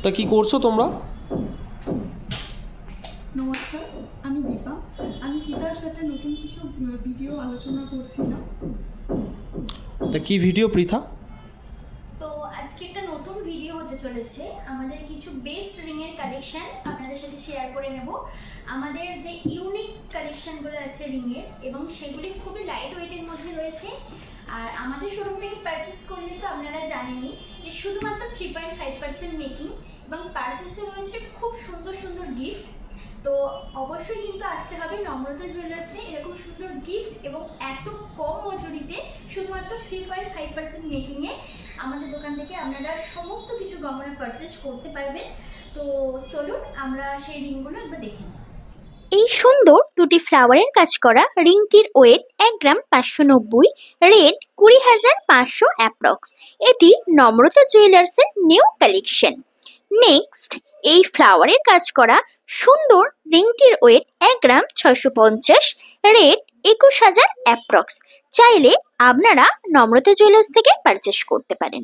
তা কি করছো তোমরা? নমস্কার, আমি দীপা। আমি ফিতার সাথে নতুন কিছু ভিডিও আলোচনা করছিলাম। তা কি ভিডিও পৃথা? তো আজকে একটা নতুন ভিডিও হতে চলেছে। আমাদের কিছু বেস্ট রিংয়ের কালেকশন আপনাদের সাথে শেয়ার করে নেব। আমাদের যে ইউনিক কালেকশনগুলো আছে রিংয়ের, এবং সেগুলি খুবই লাইট ওয়েটের মধ্যে রয়েছে। আর আমাদের শোরুম থেকে পারচেস করলে তো আপনারা জানেনই যে শুধুমাত্র 3.5% মেকিং, এবং পারচেসে রয়েছে খুব সুন্দর সুন্দর গিফট। তো অবশ্যই কিন্তু আসতে হবে নম্রতা জুয়েলার্সে। এরকম সুন্দর গিফট এবং এত কম মজুরিতে শুধুমাত্র 3.5% মেকিংয়ে আমাদের দোকান থেকে আপনারা সমস্ত কিছু গহনা পারচেস করতে পারবেন। তো চলুন আমরা সেই রিংগুলো একবার দেখে নিই। এই সুন্দর দুটি ফ্লাওয়ারের কাজ করা রিংটির ওয়েট 1 গ্রাম 590, রেট 20,500 অ্যাপ্রক্স। এটি নম্রতা জুয়েলার্সের নিউ কালেকশন। নেক্সট, এই ফ্লাওয়ারের কাজ করা সুন্দর রিংটির ওয়েট 1 গ্রাম 650, রেট 21,000 অ্যাপ্রক্স। চাইলে আপনারা নম্রতা জুয়েলার্স থেকে পারচেস করতে পারেন।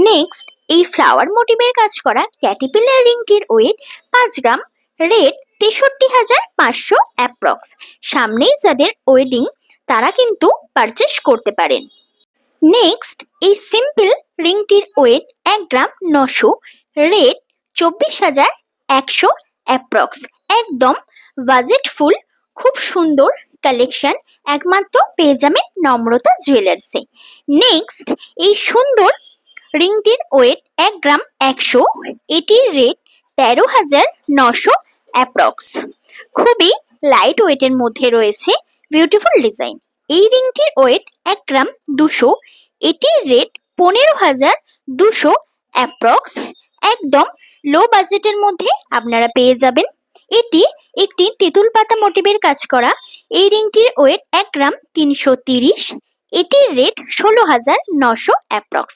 নেক্সট, এই ফ্লাওয়ার মোটিভের কাজ করা ক্যাটিপিলার রিংটির ওয়েট 5 গ্রাম, রেট 63,500 অ্যাপ্রক্স। সামনেই যাদের ওয়েডিং তারা কিন্তু পারচেস করতে পারেন। নেক্সট, এই সিম্পল রিংটির ওয়েট 1 গ্রাম 900, রেট 24,100 অ্যাপ্রক্স। একদম বাজেটফুল, খুব সুন্দর কালেকশন একমাত্র পেয়ে যাবেন নম্রতা জুয়েলার্সে। নেক্সট, এই সুন্দর রিংটির ওয়েট 1 গ্রাম 100, এটির রেট 13,900 অ্যাপ্রক্স। খুবই লাইট ওয়েটের মধ্যে রয়েছে বিউটিফুল ডিজাইন। এই রিংটির ওয়েট 1 গ্রাম 200, এটির রেট 15,200 অ্যাপ্রক্স। একদম লো বাজেটের মধ্যে আপনারা পেয়ে যাবেন। এটি একটি তেঁতুল পাতা মোটিভের কাজ করা। এই রিংটির ওয়েট 1 গ্রাম 330, এটির রেট 16,900 অ্যাপ্রক্স।